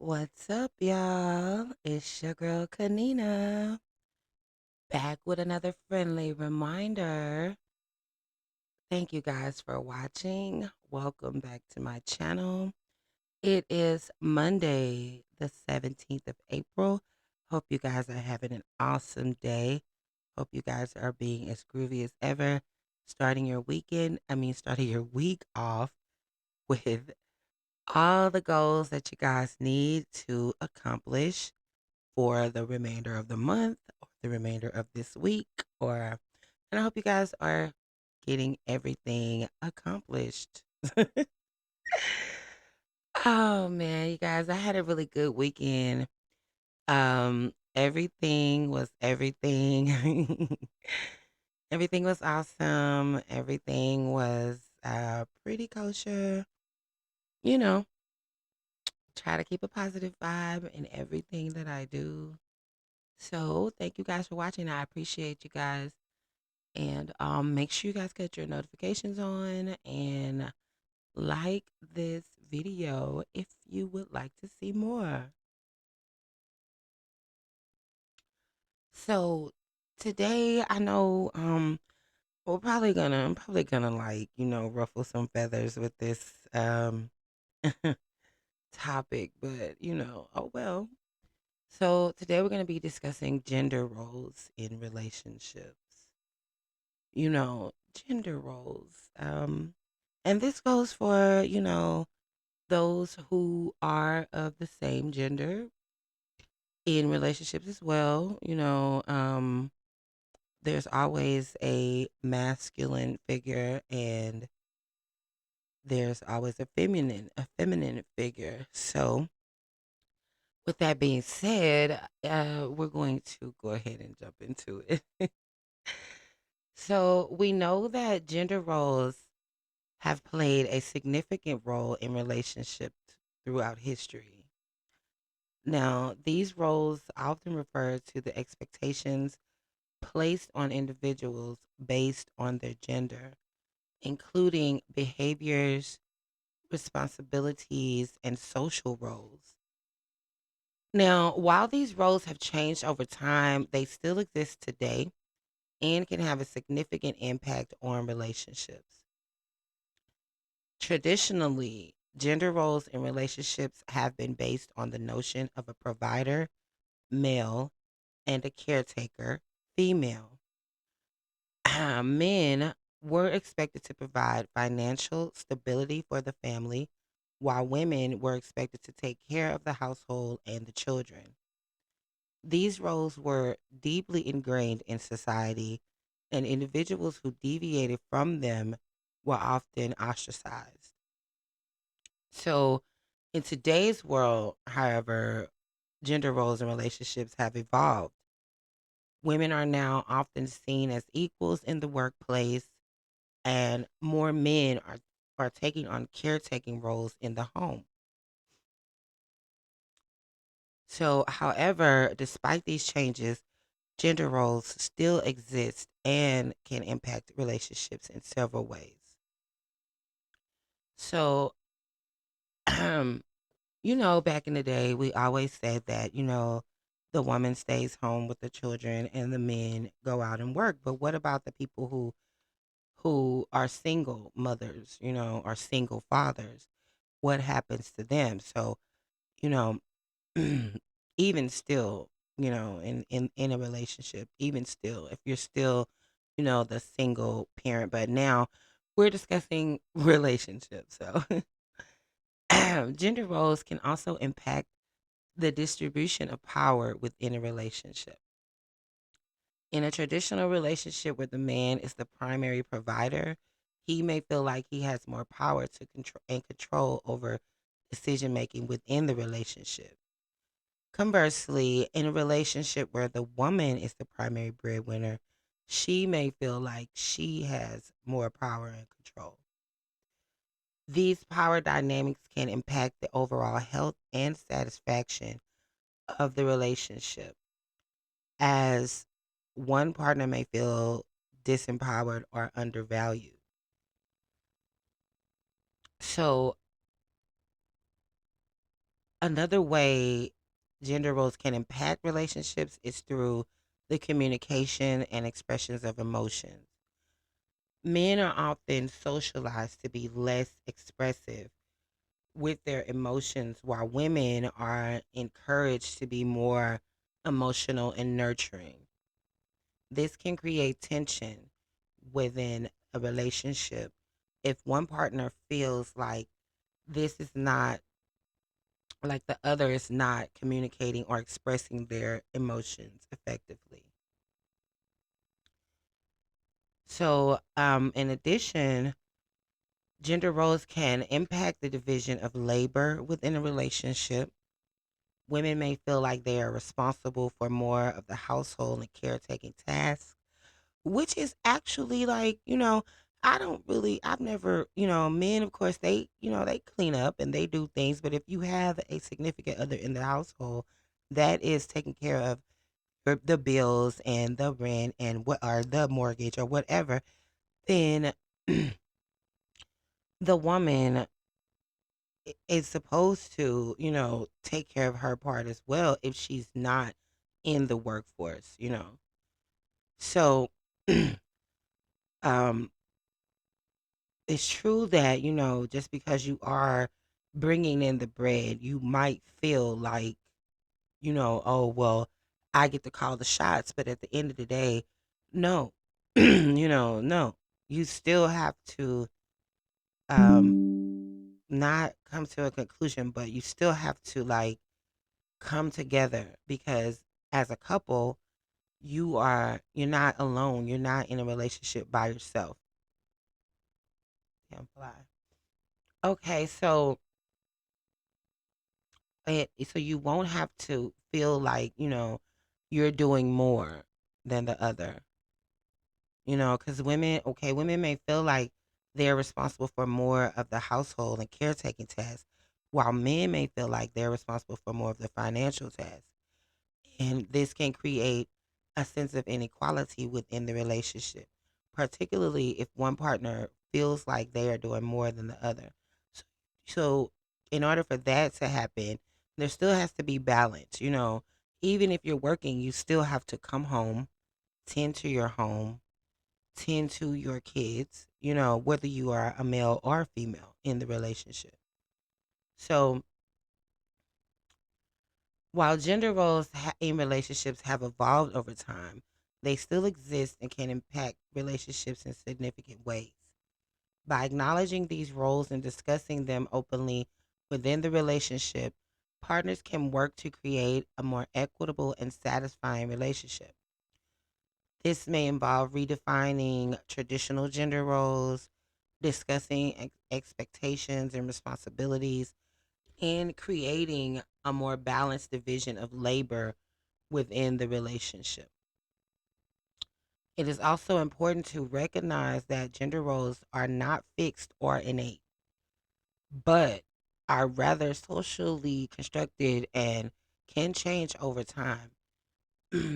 What's up, y'all? It's your girl Kanina, back with another friendly reminder. Thank you guys for watching. Welcome back to my channel. It is Monday, the 17th of April. Hope you guys are having an awesome day. Hope you guys are being as groovy as ever. Starting your week off with all the goals that you guys need to accomplish for the remainder of the month or the remainder of this week and I hope you guys are getting everything accomplished. Oh man, you guys, I had a really good weekend. Everything was everything. Everything was awesome. Everything was pretty kosher. You know, try to keep a positive vibe in everything that I do. So, thank you guys for watching. I appreciate you guys. And make sure you guys get your notifications on and like this video if you would like to see more. So today I know I'm probably gonna ruffle some feathers with this topic, but oh well. So today we're gonna be discussing gender roles in relationships. Gender roles. And this goes for, those who are of the same gender in relationships as well. There's always a masculine figure and there's always a feminine figure. So with that being said, we're going to go ahead and jump into it. So we know that gender roles have played a significant role in relationships throughout history. Now, these roles often refer to the expectations placed on individuals based on their gender, including behaviors, responsibilities, and social roles. Now, while these roles have changed over time, they still exist today and can have a significant impact on relationships. Traditionally, gender roles in relationships have been based on the notion of a provider, male, and a caretaker, female. Men were expected to provide financial stability for the family, while women were expected to take care of the household and the children. These roles were deeply ingrained in society, and individuals who deviated from them were often ostracized. So, in today's world, however, gender roles and relationships have evolved. Women are now often seen as equals in the workplace, and more men are taking on caretaking roles in the home. So, however, despite these changes, gender roles still exist and can impact relationships in several ways. So, back in the day, we always said that, the woman stays home with the children and the men go out and work. But what about the people who are single mothers, or single fathers? What happens to them? So, you know, even still, in a relationship, even still, if you're still, the single parent, but now we're discussing relationships. So gender roles can also impact the distribution of power within a relationship. In a traditional relationship where the man is the primary provider, he may feel like he has more power to control over decision making within the relationship. Conversely, in a relationship where the woman is the primary breadwinner, she may feel like she has more power and control. These power dynamics can impact the overall health and satisfaction of the relationship, as one partner may feel disempowered or undervalued. So, Another way gender roles can impact relationships is through the communication and expressions of emotions. Men are often socialized to be less expressive with their emotions, while women are encouraged to be more emotional and nurturing. This can create tension within a relationship if one partner feels like this is not, like the other is not communicating or expressing their emotions effectively. So, in addition, gender roles can impact the division of labor within a relationship. Women may feel like they are responsible for more of the household and caretaking tasks, which is actually like, I don't really, I've never, men, of course, they clean up and they do things, but if you have a significant other in the household that is taking care of the bills and the rent and what are the mortgage or whatever, then the woman is supposed to, take care of her part as well if she's not in the workforce. So, um, it's true that, just because you are bringing in the bread, you might feel like, oh, well, I get to call the shots. But at the end of the day, no, no. You still have to not come to a conclusion, but you still have to like come together because as a couple, you're not alone. You're not in a relationship by yourself. Can't fly. Okay, so you won't have to feel like, you're doing more than the other. Because women may feel like they're responsible for more of the household and caretaking tasks, while men may feel like they're responsible for more of the financial tasks. And this can create a sense of inequality within the relationship, particularly if one partner feels like they are doing more than the other. So, so in order for that to happen, there still has to be balance. Even if you're working, you still have to come home, tend to your home, tend to your kids, whether you are a male or female in the relationship. So, while gender roles in relationships have evolved over time, they still exist and can impact relationships in significant ways. By acknowledging these roles and discussing them openly within the relationship, partners can work to create a more equitable and satisfying relationship. This may involve redefining traditional gender roles, discussing expectations and responsibilities, and creating a more balanced division of labor within the relationship. It is also important to recognize that gender roles are not fixed or innate, but are rather socially constructed and can change over time.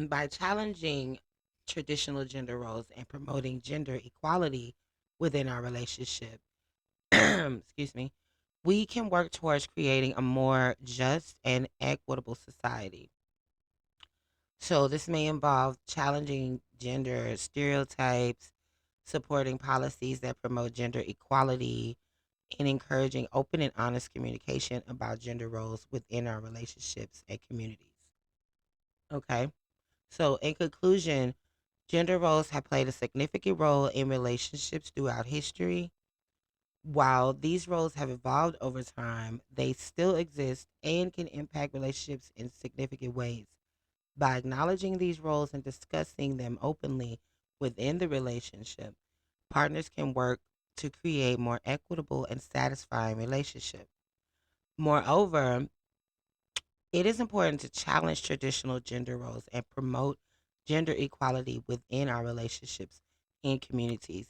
By challenging traditional gender roles and promoting gender equality within our relationship, excuse me, we can work towards creating a more just and equitable society. So, this may involve challenging gender stereotypes, supporting policies that promote gender equality, and encouraging open and honest communication about gender roles within our relationships and communities. Okay. So, in conclusion, gender roles have played a significant role in relationships throughout history. While these roles have evolved over time, they still exist and can impact relationships in significant ways. By acknowledging these roles and discussing them openly within the relationship, partners can work to create more equitable and satisfying relationships. Moreover, it is important to challenge traditional gender roles and promote gender equality within our relationships and communities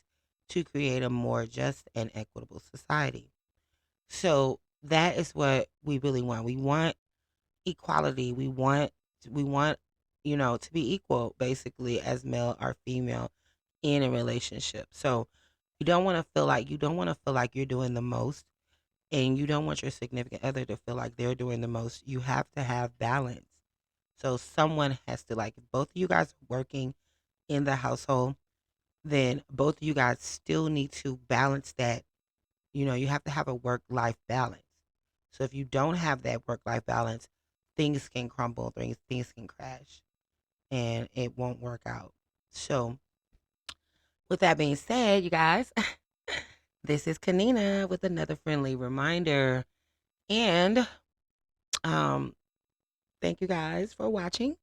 to create a more just and equitable society. So that is what we really want. We want equality. We want to be equal basically as male or female in a relationship. So you don't want to feel like you're doing the most. and you don't want your significant other to feel like they're doing the most, you have to have balance. So someone has to, like, if both of you guys are working in the household, then both of you guys still need to balance that. You know, you have to have a work life balance. So if you don't have that work life balance, things can crumble, things can crash, and it won't work out. So, with that being said, you guys, this is Kanina with another friendly reminder. And um, thank you guys for watching.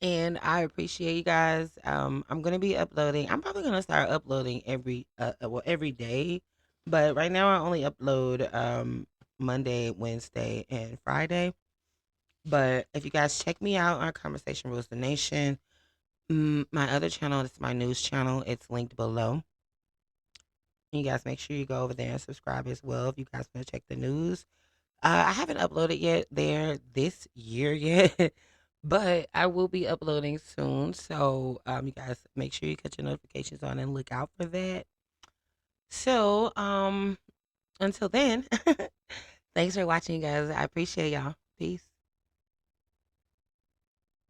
And I appreciate you guys. I'm gonna be uploading. I'm probably gonna start uploading every day, but right now I only upload Monday, Wednesday, and Friday. But if you guys check me out on Conversation Rules the Nation, my other channel is my news channel. It's linked below. And you guys make sure you go over there and subscribe as well if you guys want to check the news. I haven't uploaded yet there this year yet, but I will be uploading soon. So you guys make sure you cut your notifications on and look out for that. So until then, thanks for watching, you guys. I appreciate y'all. Peace.